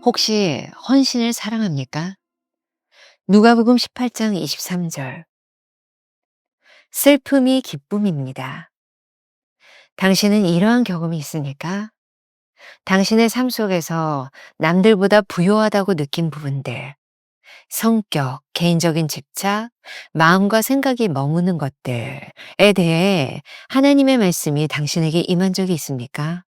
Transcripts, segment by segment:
혹시 헌신을 사랑합니까? 누가복음 18장 23절. 슬픔이 기쁨입니다. 당신은 이러한 경험이 있습니까? 당신의 삶 속에서 남들보다 부요하다고 느낀 부분들, 성격, 개인적인 집착, 마음과 생각이 머무는 것들에 대해 하나님의 말씀이 당신에게 임한 적이 있습니까?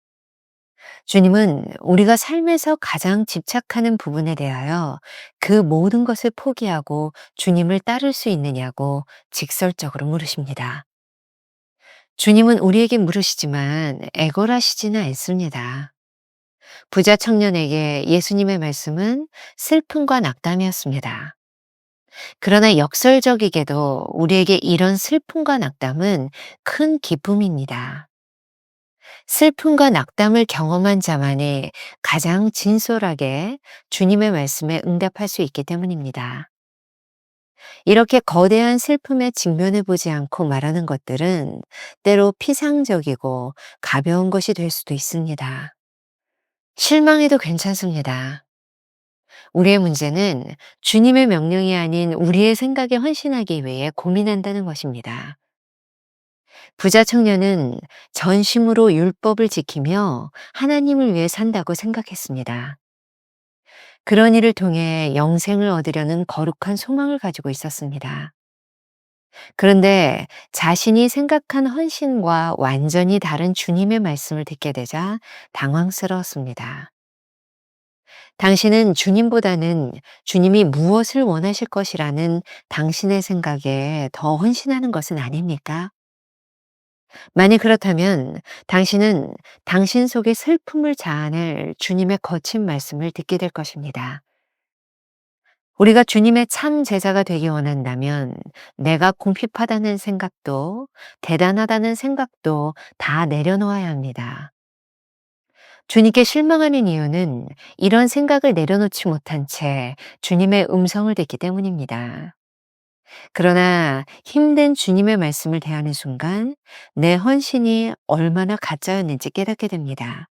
주님은 우리가 삶에서 가장 집착하는 부분에 대하여 그 모든 것을 포기하고 주님을 따를 수 있느냐고 직설적으로 물으십니다. 주님은 우리에게 물으시지만 애걸하시지는 않습니다. 부자 청년에게 예수님의 말씀은 슬픔과 낙담이었습니다. 그러나 역설적이게도 우리에게 이런 슬픔과 낙담은 큰 기쁨입니다. 슬픔과 낙담을 경험한 자만이 가장 진솔하게 주님의 말씀에 응답할 수 있기 때문입니다. 이렇게 거대한 슬픔에 직면해 보지 않고 말하는 것들은 때로 피상적이고 가벼운 것이 될 수도 있습니다. 실망해도 괜찮습니다. 우리의 문제는 주님의 명령이 아닌 우리의 생각에 헌신하기 위해 고민한다는 것입니다. 부자 청년은 전심으로 율법을 지키며 하나님을 위해 산다고 생각했습니다. 그런 일을 통해 영생을 얻으려는 거룩한 소망을 가지고 있었습니다. 그런데 자신이 생각한 헌신과 완전히 다른 주님의 말씀을 듣게 되자 당황스러웠습니다. 당신은 주님보다는 주님이 무엇을 원하실 것이라는 당신의 생각에 더 헌신하는 것은 아닙니까? 만약 그렇다면 당신은 당신 속의 슬픔을 자아낼 주님의 거친 말씀을 듣게 될 것입니다. 우리가 주님의 참 제자가 되기 원한다면 내가 궁핍하다는 생각도 대단하다는 생각도 다 내려놓아야 합니다. 주님께 실망하는 이유는 이런 생각을 내려놓지 못한 채 주님의 음성을 듣기 때문입니다. 그러나 힘든 주님의 말씀을 대하는 순간 내 헌신이 얼마나 가짜였는지 깨닫게 됩니다.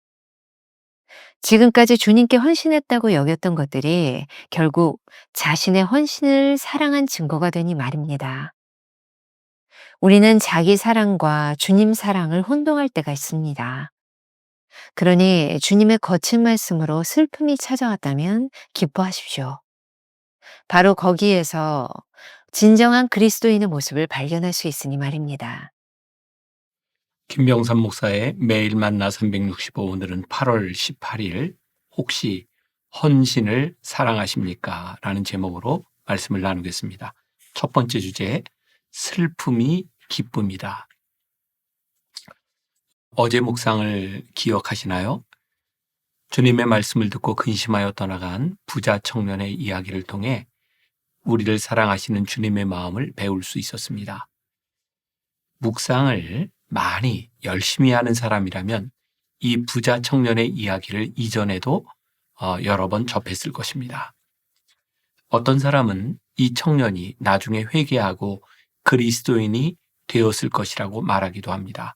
지금까지 주님께 헌신했다고 여겼던 것들이 결국 자신의 헌신을 사랑한 증거가 되니 말입니다. 우리는 자기 사랑과 주님 사랑을 혼동할 때가 있습니다. 그러니 주님의 거친 말씀으로 슬픔이 찾아왔다면 기뻐하십시오. 바로 거기에서 진정한 그리스도인의 모습을 발견할 수 있으니 말입니다. 김병삼 목사의 매일 만나 365, 오늘은 8월 18일 혹시 헌신을 사랑하십니까? 라는 제목으로 말씀을 나누겠습니다. 첫 번째 주제, 슬픔이 기쁨이다. 어제 묵상을 기억하시나요? 주님의 말씀을 듣고 근심하여 떠나간 부자 청년의 이야기를 통해 우리를 사랑하시는 주님의 마음을 배울 수 있었습니다. 묵상을 많이 열심히 하는 사람이라면 이 부자 청년의 이야기를 이전에도 여러 번 접했을 것입니다. 어떤 사람은 이 청년이 나중에 회개하고 그리스도인이 되었을 것이라고 말하기도 합니다.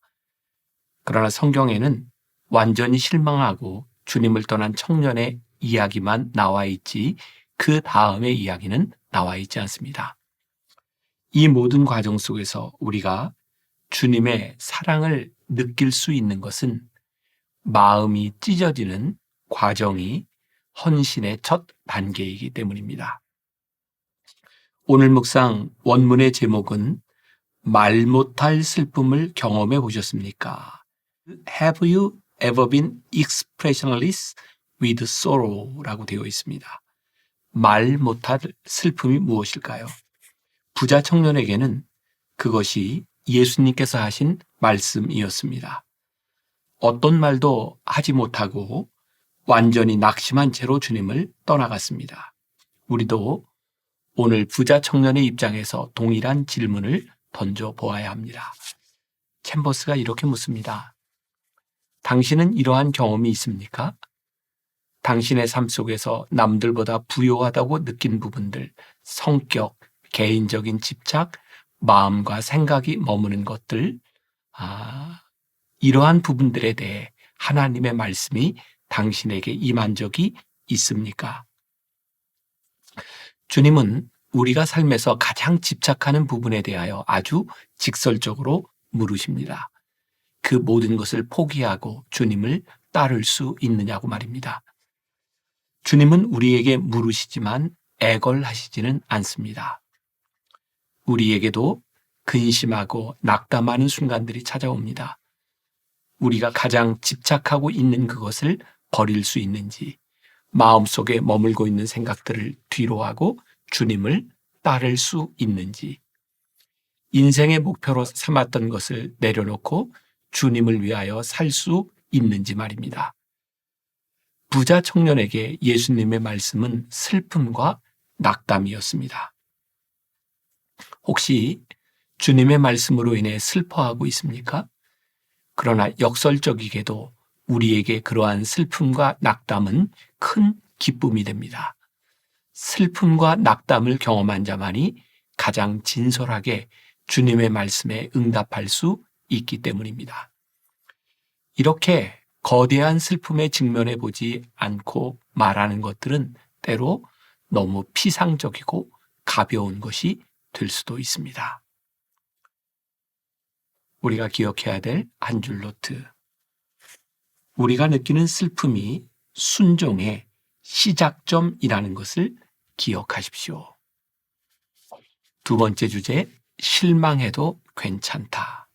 그러나 성경에는 완전히 실망하고 주님을 떠난 청년의 이야기만 나와 있지 그 다음의 이야기는 나와 있지 않습니다. 이 모든 과정 속에서 우리가 주님의 사랑을 느낄 수 있는 것은 마음이 찢어지는 과정이 헌신의 첫 단계이기 때문입니다. 오늘 묵상 원문의 제목은 말 못할 슬픔을 경험해 보셨습니까? Have you ever been expressionless with sorrow? 라고 되어 있습니다. 말 못할 슬픔이 무엇일까요? 부자 청년에게는 그것이 예수님께서 하신 말씀이었습니다. 어떤 말도 하지 못하고 완전히 낙심한 채로 주님을 떠나갔습니다. 우리도 오늘 부자 청년의 입장에서 동일한 질문을 던져보아야 합니다. 챔버스가 이렇게 묻습니다. 당신은 이러한 경험이 있습니까? 당신의 삶 속에서 남들보다 부요하다고 느낀 부분들, 성격, 개인적인 집착, 마음과 생각이 머무는 것들, 이러한 부분들에 대해 하나님의 말씀이 당신에게 임한 적이 있습니까? 주님은 우리가 삶에서 가장 집착하는 부분에 대하여 아주 직설적으로 물으십니다. 그 모든 것을 포기하고 주님을 따를 수 있느냐고 말입니다. 주님은 우리에게 물으시지만 애걸하시지는 않습니다. 우리에게도 근심하고 낙담하는 순간들이 찾아옵니다. 우리가 가장 집착하고 있는 그것을 버릴 수 있는지, 마음속에 머물고 있는 생각들을 뒤로하고 주님을 따를 수 있는지, 인생의 목표로 삼았던 것을 내려놓고 주님을 위하여 살 수 있는지 말입니다. 부자 청년에게 예수님의 말씀은 슬픔과 낙담이었습니다. 혹시 주님의 말씀으로 인해 슬퍼하고 있습니까? 그러나 역설적이게도 우리에게 그러한 슬픔과 낙담은 큰 기쁨이 됩니다. 슬픔과 낙담을 경험한 자만이 가장 진솔하게 주님의 말씀에 응답할 수 있기 때문입니다. 이렇게 거대한 슬픔에 직면해 보지 않고 말하는 것들은 때로 너무 피상적이고 가벼운 것이 될 수도 있습니다. 우리가 기억해야 될 한 줄 노트. 우리가 느끼는 슬픔이 순종의 시작점이라는 것을 기억하십시오. 두 번째 주제, 실망해도 괜찮다.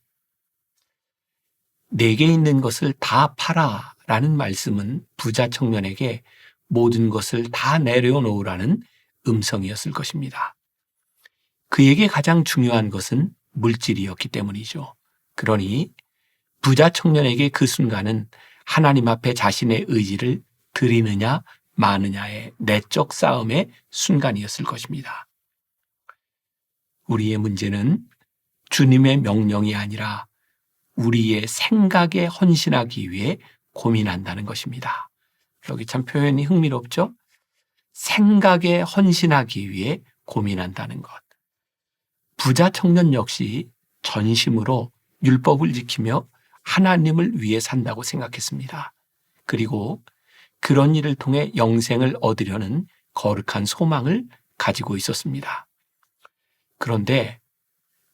내게 있는 것을 다 팔아 라는 말씀은 부자 청년에게 모든 것을 다 내려놓으라는 음성이었을 것입니다. 그에게 가장 중요한 것은 물질이었기 때문이죠. 그러니 부자 청년에게 그 순간은 하나님 앞에 자신의 의지를 드리느냐 마느냐의 내적 싸움의 순간이었을 것입니다. 우리의 문제는 주님의 명령이 아니라 우리의 생각에 헌신하기 위해 고민한다는 것입니다. 여기 참 표현이 흥미롭죠? 생각에 헌신하기 위해 고민한다는 것. 부자 청년 역시 전심으로 율법을 지키며 하나님을 위해 산다고 생각했습니다. 그리고 그런 일을 통해 영생을 얻으려는 거룩한 소망을 가지고 있었습니다. 그런데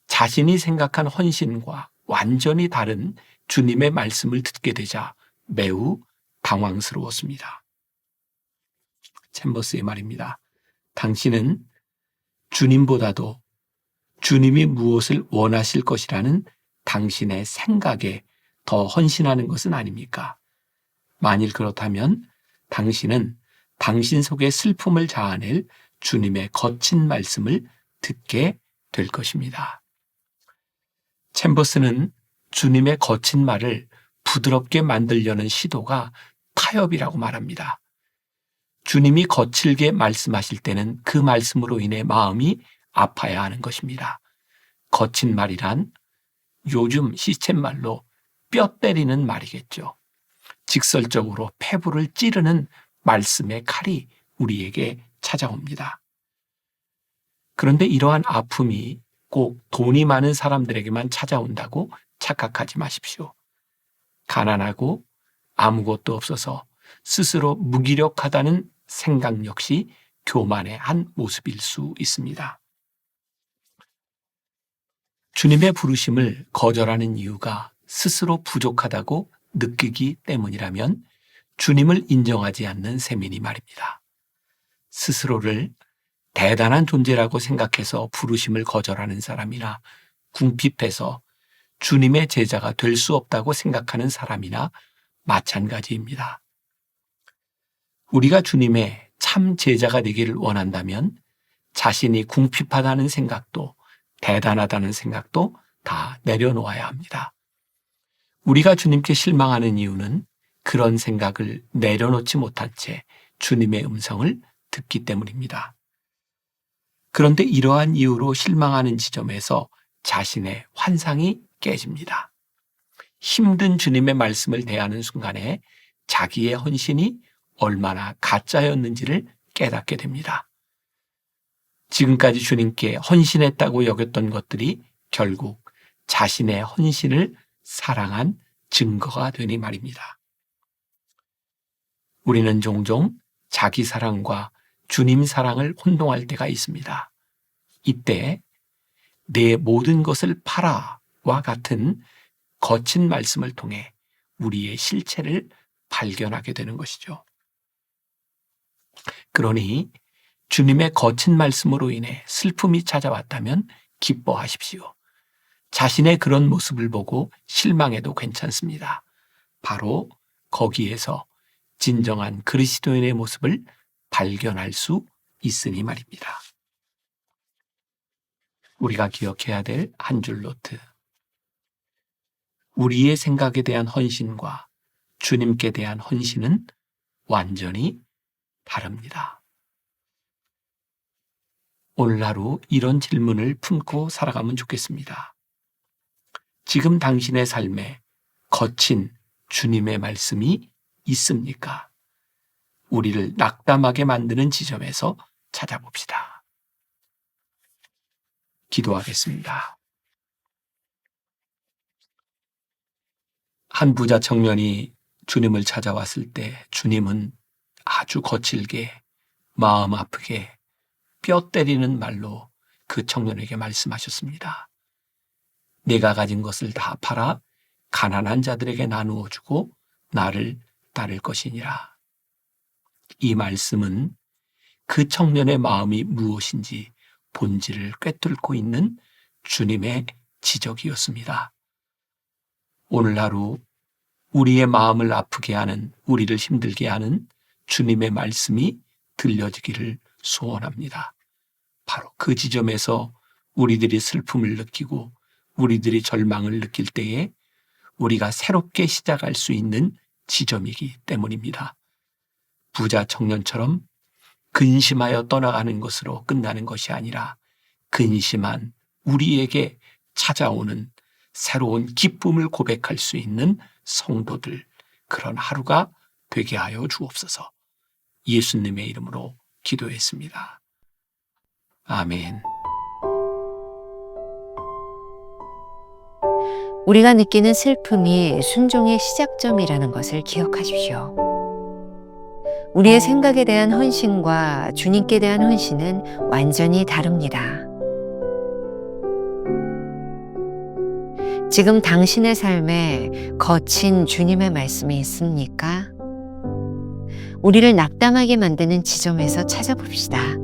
자신이 생각한 헌신과 완전히 다른 주님의 말씀을 듣게 되자 매우 당황스러웠습니다. 챔버스의 말입니다. 당신은 주님보다도 주님이 무엇을 원하실 것이라는 당신의 생각에 더 헌신하는 것은 아닙니까? 만일 그렇다면 당신은 당신 속의 슬픔을 자아낼 주님의 거친 말씀을 듣게 될 것입니다. 챔버스는 주님의 거친 말을 부드럽게 만들려는 시도가 타협이라고 말합니다. 주님이 거칠게 말씀하실 때는 그 말씀으로 인해 마음이 아파야 하는 것입니다. 거친 말이란 요즘 시쳇말로 뼈 때리는 말이겠죠. 직설적으로 폐부를 찌르는 말씀의 칼이 우리에게 찾아옵니다. 그런데 이러한 아픔이 꼭 돈이 많은 사람들에게만 찾아온다고 착각하지 마십시오. 가난하고 아무것도 없어서 스스로 무기력하다는 생각 역시 교만의 한 모습일 수 있습니다. 주님의 부르심을 거절하는 이유가 스스로 부족하다고 느끼기 때문이라면 주님을 인정하지 않는 셈이니 말입니다. 스스로를 대단한 존재라고 생각해서 부르심을 거절하는 사람이나 궁핍해서 주님의 제자가 될 수 없다고 생각하는 사람이나 마찬가지입니다. 우리가 주님의 참 제자가 되기를 원한다면 자신이 궁핍하다는 생각도 대단하다는 생각도 다 내려놓아야 합니다. 우리가 주님께 실망하는 이유는 그런 생각을 내려놓지 못한 채 주님의 음성을 듣기 때문입니다. 그런데 이러한 이유로 실망하는 지점에서 자신의 환상이 깨집니다. 힘든 주님의 말씀을 대하는 순간에 자기의 헌신이 얼마나 가짜였는지를 깨닫게 됩니다. 지금까지 주님께 헌신했다고 여겼던 것들이 결국 자신의 헌신을 사랑한 증거가 되니 말입니다. 우리는 종종 자기 사랑과 주님 사랑을 혼동할 때가 있습니다. 이때 내 모든 것을 팔아와 같은 거친 말씀을 통해 우리의 실체를 발견하게 되는 것이죠. 그러니 주님의 거친 말씀으로 인해 슬픔이 찾아왔다면 기뻐하십시오. 자신의 그런 모습을 보고 실망해도 괜찮습니다. 바로 거기에서 진정한 그리스도인의 모습을 발견할 수 있으니 말입니다. 우리가 기억해야 될 한 줄 노트. 우리의 생각에 대한 헌신과 주님께 대한 헌신은 완전히 다릅니다. 오늘 하루 이런 질문을 품고 살아가면 좋겠습니다. 지금 당신의 삶에 거친 주님의 말씀이 있습니까? 우리를 낙담하게 만드는 지점에서 찾아봅시다. 기도하겠습니다. 한 부자 청년이 주님을 찾아왔을 때 주님은 아주 거칠게 마음 아프게 뼈 때리는 말로 그 청년에게 말씀하셨습니다. 내가 가진 것을 다 팔아 가난한 자들에게 나누어 주고 나를 따를 것이니라. 이 말씀은 그 청년의 마음이 무엇인지 본질을 꿰뚫고 있는 주님의 지적이었습니다. 오늘 하루 우리의 마음을 아프게 하는, 우리를 힘들게 하는 주님의 말씀이 들려지기를 소원합니다. 바로 그 지점에서 우리들이 슬픔을 느끼고 우리들이 절망을 느낄 때에 우리가 새롭게 시작할 수 있는 지점이기 때문입니다. 부자 청년처럼 근심하여 떠나가는 것으로 끝나는 것이 아니라 근심한 우리에게 찾아오는 새로운 기쁨을 고백할 수 있는 성도들, 그런 하루가 되게 하여 주옵소서. 예수님의 이름으로 기도했습니다. 아멘. 우리가 느끼는 슬픔이 순종의 시작점이라는 것을 기억하십시오. 우리의 생각에 대한 헌신과 주님께 대한 헌신은 완전히 다릅니다. 지금 당신의 삶에 거친 주님의 말씀이 있습니까? 우리를 낙담하게 만드는 지점에서 찾아봅시다.